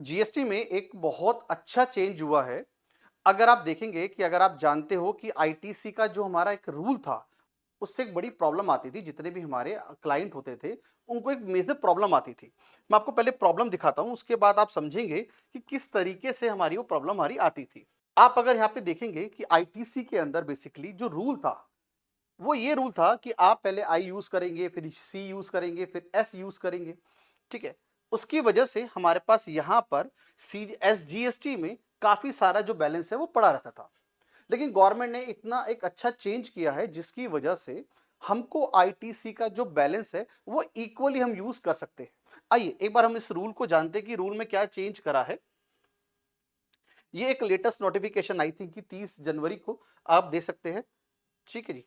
GST में एक बहुत अच्छा चेंज हुआ है। अगर आप देखेंगे कि अगर आप जानते हो कि आईटीसी का जो हमारा एक रूल था, उससे एक बड़ी प्रॉब्लम आती थी। जितने भी हमारे क्लाइंट होते थे, उनको एक मेजर प्रॉब्लम आती थी। मैं आपको पहले प्रॉब्लम दिखाता हूँ, उसके बाद आप समझेंगे कि किस तरीके से हमारी वो प्रॉब्लम हमारी आती थी। आप अगर यहाँ पे देखेंगे कि आईटीसी के अंदर बेसिकली जो रूल था, वो ये रूल था कि आप पहले आई यूज करेंगे, फिर सी यूज करेंगे, फिर एस यूज करेंगे। ठीक है। उसकी वजह से हमारे पास यहां पर सी एस जीएसटी में काफी सारा जो बैलेंस है वो पड़ा रहता था। लेकिन गवर्नमेंट ने इतना एक अच्छा चेंज किया है जिसकी वजह से हमको आईटीसी का जो बैलेंस है वो इक्वली हम यूज कर सकते हैं। आइए एक बार हम इस रूल को जानते हैं कि रूल में क्या चेंज करा है। ये एक लेटेस्ट नोटिफिकेशन आई थी कि 30 जनवरी को आप दे सकते हैं। ठीक है जी।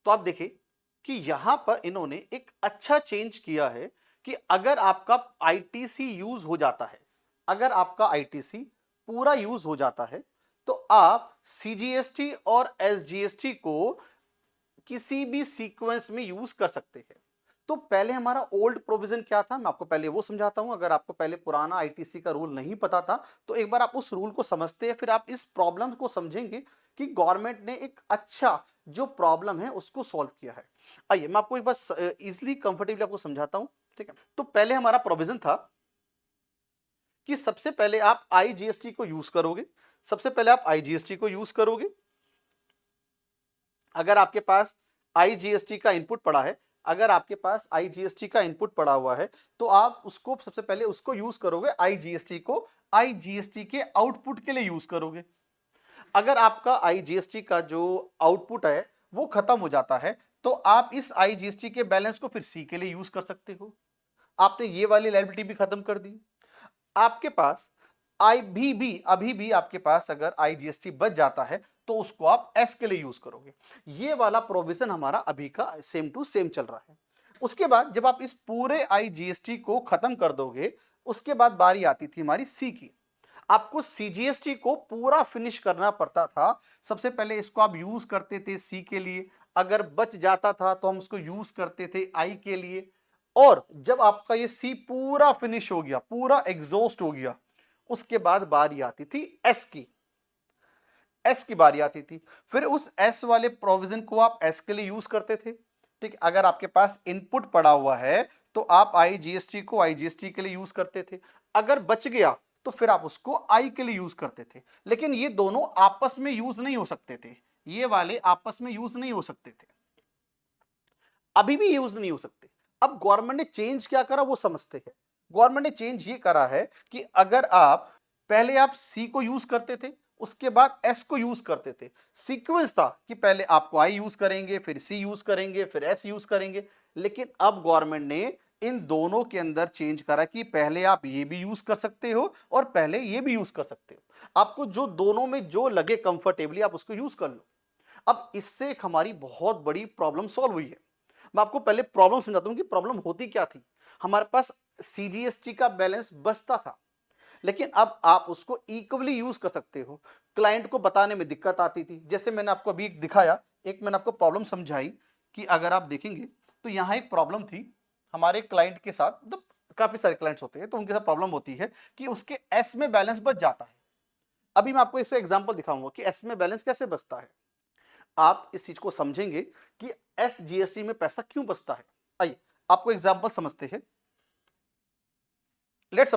तो आप देखिए कि यहां पर इन्होंने एक अच्छा चेंज किया है कि अगर आपका आईटीसी यूज हो जाता है, अगर आपका आईटीसी पूरा यूज हो जाता है, तो आप सीजीएसटी और एसजीएसटी को किसी भी सीक्वेंस में यूज कर सकते हैं। तो पहले हमारा ओल्ड प्रोविजन क्या था, मैं आपको पहले वो समझाता हूं। अगर आपको पहले पुराना आईटीसी का रूल नहीं पता था, तो एक बार आप उस रूल को समझते हैं, फिर आप इस प्रॉब्लम को समझेंगे कि गवर्नमेंट ने एक अच्छा जो प्रॉब्लम है उसको सॉल्व किया है। आइए मैं आपको एक बार इजिली कंफर्टेबली आपको समझाता हूं। ठीक है। तो पहले हमारा प्रोविजन था कि सबसे पहले आप आईजीएसटी को यूज करोगे। सबसे पहले आप आईजीएसटी को यूज करोगे। अगर आपके पास आईजीएसटी का इनपुट पड़ा है, अगर आपके पास आईजीएसटी का इनपुट पड़ा हुआ है, तो आप उसको सबसे पहले उसको यूज करोगे। आईजीएसटी को आईजीएसटी के आउटपुट के लिए यूज करोगे। अगर आपका आईजीएसटी का जो आउटपुट है वो खत्म हो जाता है, तो आप इस आईजीएसटी के बैलेंस को फिर सी के लिए यूज कर सकते हो। आपने ये वाली लायबिलिटी भी खत्म कर दी। आपके पास अभी भी आपके पास अगर आईजीएसटी बच जाता है, तो उसको आप एस के लिए यूज करोगे। ये वाला प्रोविजन हमारा अभी का सेम टू सेम चल रहा है। उसके बाद जब आप इस पूरे आईजीएसटी को खत्म कर दोगे, उसके बाद बारी आती थी हमारी सी की। आपको सीजीएसटी को पूरा फिनिश करना पड़ता था। सबसे पहले इसको आप यूज करते थे सी के लिए, अगर बच जाता था तो हम उसको यूज करते थे आई के लिए। और जब आपका ये सी पूरा फिनिश हो गया, पूरा एग्जॉस्ट हो गया, उसके बाद बारी आती थी एस की। एस की बारी आती थी। फिर उस एस वाले प्रोविजन को आप एस के लिए यूज करते थे। ठीक। अगर आपके पास इनपुट पड़ा हुआ है, तो आप आईजीएसटी को आईजीएसटी के लिए यूज करते थे। अगर बच गया तो फिर आप उसको आई के लिए यूज करते थे। लेकिन ये दोनों आपस में यूज नहीं हो सकते थे। ये वाले आपस में यूज नहीं हो सकते थे, अभी भी यूज नहीं हो सकते। अब गवर्नमेंट ने चेंज क्या करा वो समझते हैं। गवर्नमेंट ने चेंज ये करा है कि अगर आप पहले आप सी को यूज करते थे, उसके बाद एस को यूज करते थे। सीक्वेंस था कि पहले आपको आई यूज करेंगे, फिर सी यूज करेंगे, फिर एस यूज करेंगे। लेकिन अब गवर्नमेंट ने इन दोनों के अंदर चेंज करा कि पहले आप ये भी यूज कर सकते हो और पहले ये भी यूज कर सकते हो। आपको जो दोनों में जो लगे कंफर्टेबली आप उसको यूज कर लो। अब इससे एक हमारी बहुत बड़ी प्रॉब्लम सॉल्व हुई है। मैं आपको पहले प्रॉब्लम समझाता हूं कि प्रॉब्लम होती क्या थी। हमारे पास सीजीएसटी का बैलेंस बचता था, लेकिन अब आप उसको इक्वली यूज कर सकते हो। क्लाइंट को बताने में दिक्कत आती थी, जैसे मैंने आपको अभी एक दिखाया, एक मैंने आपको प्रॉब्लम समझाई कि अगर आप देखेंगे तो यहां एक प्रॉब्लम थी हमारे क्लाइंट के साथ। मतलब काफी सारे क्लाइंट्स होते हैं तो उनके साथ प्रॉब्लम होती है कि उसके एस में बैलेंस बच जाता है। अभी मैं आपको इससे एग्जांपल दिखाऊंगा कि एस में बैलेंस कैसे बचता है। आप इस चीज को समझेंगे कि एसजीएसटी में पैसा क्यों बचता है। आइए आपको एग्जांपल समझते हैं। लेट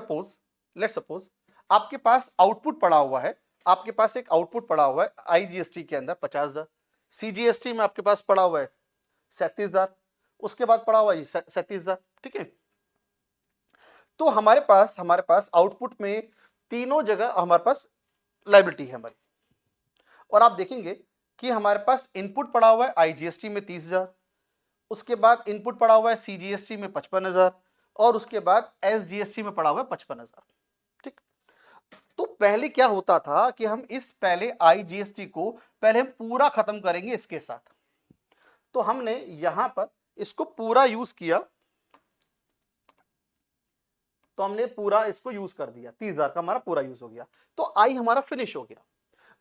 सपोज आपके पास आउटपुट पड़ा हुआ है। आपके पास एक आउटपुट पड़ा हुआ है आईजीएसटी के अंदर 50,000। सीजीएसटी में आपके पास पड़ा हुआ है 37,000। उसके बाद पड़ा हुआ है 37,000। ठीक है। तो हमारे पास आउटपुट में तीनों जगह हमारे पास लायबिलिटी है हमारी। और आप देखेंगे कि हमारे पास इनपुट पड़ा हुआ है आईजीएसटी में 30,000, उसके बाद इनपुट पड़ा हुआ है सीजीएसटी में 55,000, और उसके बाद एसजीएसटी में पड़ा हुआ है 55,000। ठीक। तो पहले क्या होता था कि हम इस पहले आईजीएसटी को पहले हम पूरा खत्म करेंगे इसके साथ। तो हमने यहां पर इसको पूरा यूज किया, तो हमने पूरा इसको यूज कर दिया, 30,000 का हमारा पूरा यूज हो गया। तो आई हमारा फिनिश हो गया।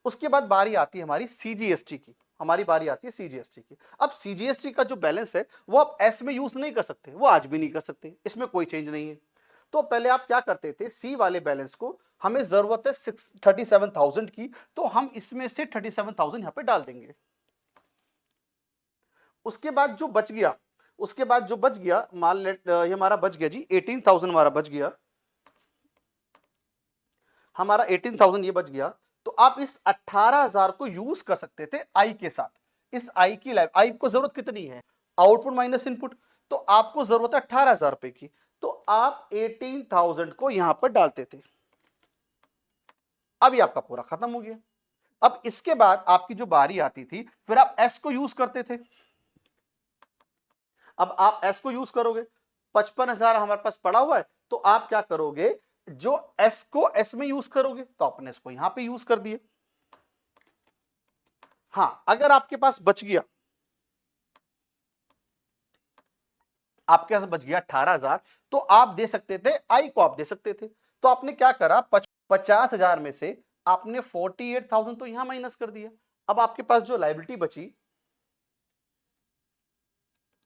उसके बाद बारी आती है हमारी सीजीएसटी की। हमारी बारी आती है सीजीएसटी की। अब सीजीएसटी का जो बैलेंस है वो आप एस में यूज नहीं कर सकते, वो आज भी नहीं कर सकते, इसमें कोई चेंज नहीं है। तो पहले आप क्या करते थे, सी वाले बैलेंस को हमें जरूरत है 37,000 की, तो हम इसमें से 37,000 यहां पे डाल देंगे। उसके बाद जो बच गया, उसके बाद जो बच गया, मान लेट ये हमारा बच गया जी 18,000 हमारा बच गया, हमारा 18,000 ये बच गया। तो आप इस 18,000 को यूज कर सकते थे आई के साथ। इस आई की लाइफ, आई को जरूरत कितनी है, आउटपुट माइनस इनपुट, तो आपको जरूरत है 18,000 रुपए की, तो आप 18,000 को यहां पर डालते थे। अब ये आपका पूरा खत्म हो गया। अब इसके बाद आपकी जो बारी आती थी, फिर आप एस को यूज करते थे। अब आप एस को यूज करोगे, 55,000 हमारे पास पड़ा हुआ है, तो आप क्या करोगे, जो एस को एस में यूज करोगे, तो आपने इसको यहां पे यूज कर दिए। हां, अगर आपके पास बच गया, आपके पास बच गया 18,000, तो आप दे सकते थे आई को, आप दे सकते थे। तो आपने क्या करा, 50,000 में से आपने 48,000 तो यहां माइनस कर दिया। अब आपके पास जो लायबिलिटी बची,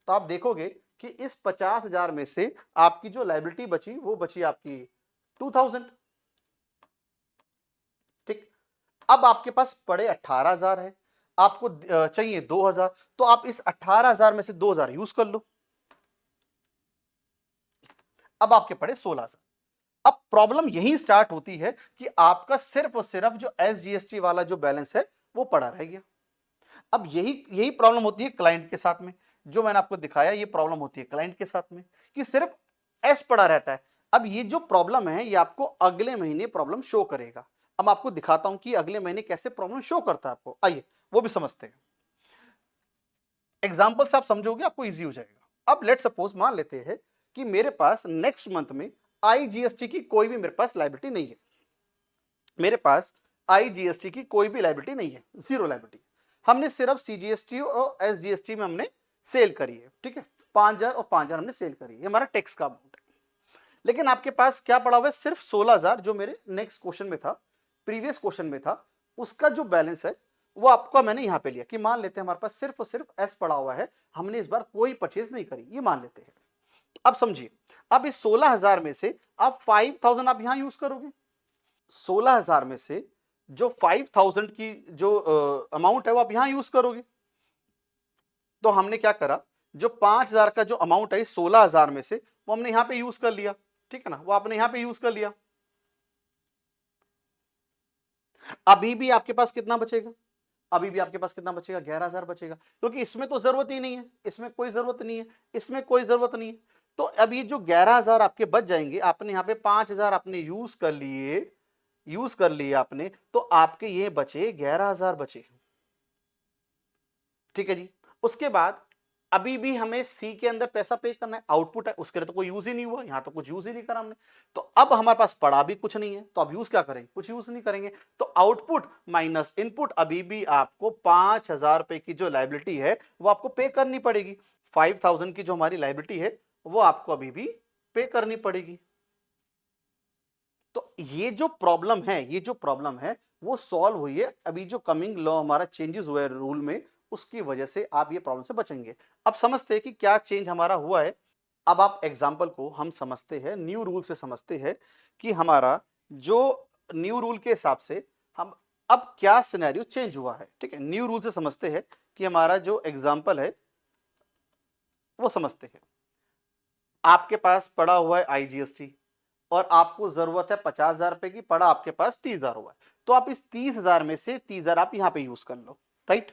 तो आप देखोगे कि इस 50,000 में से आपकी जो लायबिलिटी बची, वो बची आपकी 2,000। ठीक, अब आपके पास पड़े 18,000 है, आपको चाहिए 2,000, तो आप इस 18,000 में से 2,000 यूज कर लो। अब आपके पड़े 16,000। अब प्रॉब्लम यही स्टार्ट होती है कि आपका सिर्फ और सिर्फ जो एसजीएसटी वाला जो बैलेंस है वो पड़ा रह गया। अब यही यही प्रॉब्लम होती है क्लाइंट के साथ में, जो मैंने आपको दिखाया, ये प्रॉब्लम होती है क्लाइंट के साथ में कि सिर्फ एस पड़ा रहता है। अब ये जो प्रॉब्लम है, ये आपको अगले महीने प्रॉब्लम शो करेगा। अब आपको दिखाता हूं कि अगले महीने कैसे प्रॉब्लम शो करता है आपको, आइए वो भी समझते हैं। एग्जाम्पल से आप समझोगे, आपको इजी हो जाएगा। अब लेट सपोज मान लेते हैं कि मेरे पास नेक्स्ट मंथ में आईजीएसटी की कोई भी मेरे पास लायबिलिटी नहीं है, मेरे पास आईजीएसटी की कोई भी लायबिलिटी नहीं है, जीरो लायबिलिटी। हमने सिर्फ सीजीएसटी और एसजीएसटी में हमने सेल करी है, ठीक है, 5,000 और 5,000 हमने सेल करी है, ये हमारा टैक्स का अमाउंट है। लेकिन आपके पास क्या पड़ा हुआ है, सिर्फ 16,000, जो मेरे नेक्स्ट क्वेश्चन में था, प्रीवियस क्वेश्चन में था, उसका जो बैलेंस है वो आपका मैंने यहां पे लिया कि मान लेते हैं हमारे पास सिर्फ और सिर्फ एस पड़ा हुआ है, हमने इस बार कोई परचेज नहीं करी, ये मान लेते हैं। अब समझिए, अब इस 16,000 में से आप 5,000 आप यहां यूज करोगे, 16,000 में से जो 5,000 की जो अमाउंट है वो आप यहां यूज करोगे। तो हमने क्या करा, जो 5,000 का जो अमाउंट है 16,000 में से, वो हमने यहां पे यूज कर लिया, ठीक है ना, वो आपने यहां पे यूज कर लिया। अभी भी आपके पास कितना बचेगा, अभी भी आपके पास कितना बचेगा, 11,000 बचेगा, क्योंकि इसमें तो जरूरत ही नहीं है, इसमें कोई जरूरत नहीं है, इसमें कोई जरूरत नहीं है। तो अब ये जो 11,000 आपके बच जाएंगे, आपने यहाँ पे 5,000 आपने यूज कर लिए, यूज कर लिए आपने, तो आपके ये बचे 11,000 बचे, ठीक है जी। उसके बाद अभी भी हमें सी के अंदर पैसा पे करना है, आउटपुट है, उसके लिए तो कोई यूज ही नहीं हुआ, यहां तो कुछ यूज ही नहीं करा हमने। तो अब हमारे पास पड़ा भी कुछ नहीं है, तो अब यूज क्या करेंगे, कुछ यूज नहीं करेंगे। तो आउटपुट माइनस इनपुट, अभी भी आपको 5,000 रुपए की जो लाइबिलिटी है वो आपको पे करनी पड़ेगी। 5,000 की जो हमारी लाइबिलिटी है वो आपको अभी भी पे करनी पड़ेगी। तो ये जो प्रॉब्लम है, ये जो प्रॉब्लम है वो सॉल्व हुई है, अभी जो कमिंग लॉ हमारा चेंजेस हुआ है रूल में, उसकी वजह से आप ये प्रॉब्लम से बचेंगे। अब समझते हैं कि क्या चेंज हमारा हुआ है। अब आप एग्जाम्पल को हम समझते हैं, न्यू रूल से समझते हैं कि हमारा जो न्यू रूल के हिसाब से हम अब क्या सिनेरियो चेंज हुआ है, ठीक है। न्यू रूल से समझते हैं कि हमारा जो एग्जाम्पल है वो समझते हैं। आपके पास पड़ा हुआ है आईजीएसटी और आपको जरूरत है 50,000 रुपए की, पड़ा आपके पास 30,000 हुआ है, तो आप इस 30,000 में से 30,000 आप यहां पे यूज कर लो, राइट,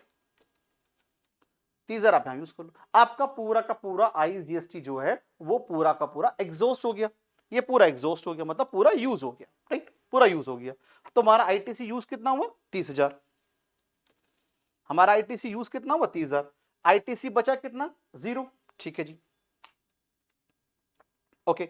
30,000 आप यहां यूज कर लो। आपका पूरा का पूरा आईजीएसटी जो है वो पूरा का पूरा एग्जॉस्ट हो गया, ये पूरा एग्जॉस्ट हो गया, मतलब पूरा यूज हो गया, राइट, पूरा यूज हो गया। तो हमारा आईटीसी यूज कितना हुआ, 30,000, हमारा आईटीसी यूज कितना हुआ 30,000, आईटीसी बचा कितना, 0, ठीक है जी, ओके।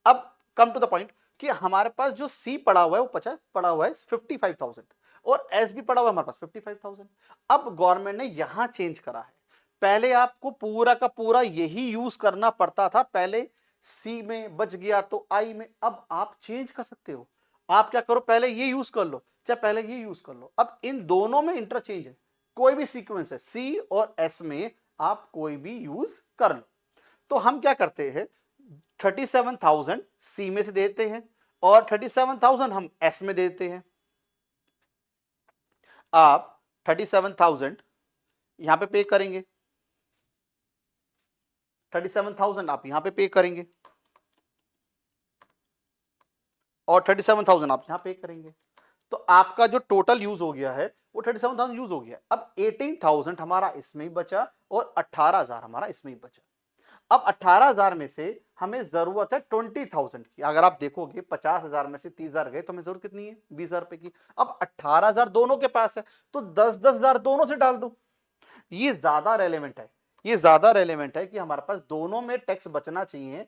अब कम टू द पॉइंट कि हमारे पास जो सी पड़ा हुआ है वो पड़ा हुआ है 55,000 और एस भी पड़ा हुआ है हमारे पास 55,000। अब गवर्नमेंट ने यहां चेंज करा है, पहले आपको पूरा का पूरा यही यूज करना पड़ता था, पहले सी में बच गया तो आई में, अब आप चेंज कर सकते हो। आप क्या करो, पहले ये यूज कर लो, चाहे पहले ये यूज कर लो, अब इन दोनों में इंटरचेंज है, कोई भी सीक्वेंस है सी और एस में आप कोई भी यूज कर लो। तो हम क्या करते हैं, 37,000 सी में से देते हैं और 37,000 हम एस में देते हैं। आप 37,000 यहां पे पे करेंगे, 37,000 आप यहां पे पे करेंगे और 37,000 आप यहां पे करेंगे। तो आपका जो टोटल यूज हो गया है वो 37,000 यूज हो गया। अब 18,000 हमारा इसमें ही बचा और 18,000 हमारा इसमें ही बचा। अब 18,000 में से हमें जरूरत है 20,000 की। अगर आप देखोगे 50,000 में से 30,000 गए तो हमें जरूरत कितनी है? 20,000 रुपए की। अब 18,000 दोनों के पास है तो 10,000 दोनों से डाल दो। ये ज्यादा रेलेवेंट है, ये ज्यादा रेलेवेंट है कि हमारे पास दोनों में टैक्स बचना चाहिए,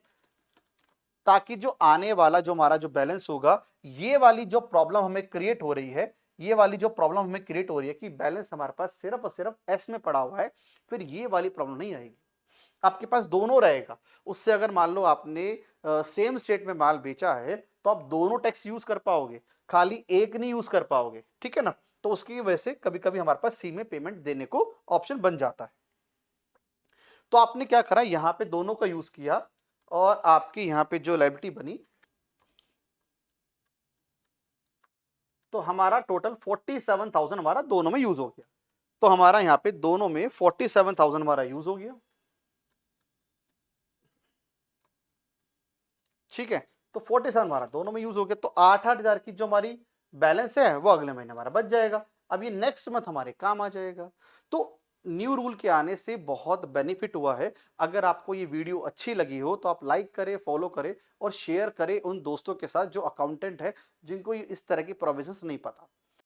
ताकि जो आने वाला जो हमारा जो बैलेंस होगा, ये वाली जो प्रॉब्लम हमें क्रिएट हो रही है, ये वाली जो प्रॉब्लम हमें क्रिएट हो रही है कि बैलेंस हमारे पास सिर्फ और सिर्फ एस में पड़ा हुआ है, फिर ये वाली प्रॉब्लम नहीं आएगी। आपके पास दोनों रहेगा। उससे अगर मान लो आपने सेम स्टेट में माल बेचा है तो आप दोनों टैक्स यूज कर पाओगे, खाली एक नहीं यूज कर पाओगे, ठीक है ना। तो उसकी वजह से कभी कभी हमारे पास सी में पेमेंट देने को ऑप्शन बन जाता है। तो आपने क्या करा, यहां पे दोनों का यूज किया और आपकी यहां पे जो लायबिलिटी बनी, तो हमारा टोटल 47,000 हमारा दोनों में यूज हो गया। तो हमारा यहां पे दोनों में 47,000 हमारा यूज हो गया, ठीक है। तो 47 हमारा दोनों में यूज हो गया। तो 8,000 की जो हमारी बैलेंस है वो अगले महीने हमारा बच जाएगा। अब ये नेक्स्ट मंथ हमारे काम आ जाएगा। तो न्यू रूल के आने से बहुत बेनिफिट हुआ है। अगर आपको ये वीडियो अच्छी लगी हो तो आप लाइक करें, फॉलो करें और शेयर करें उन दोस्तों के साथ जो अकाउंटेंट है, जिनको इस तरह की प्रोविजंस नहीं पता।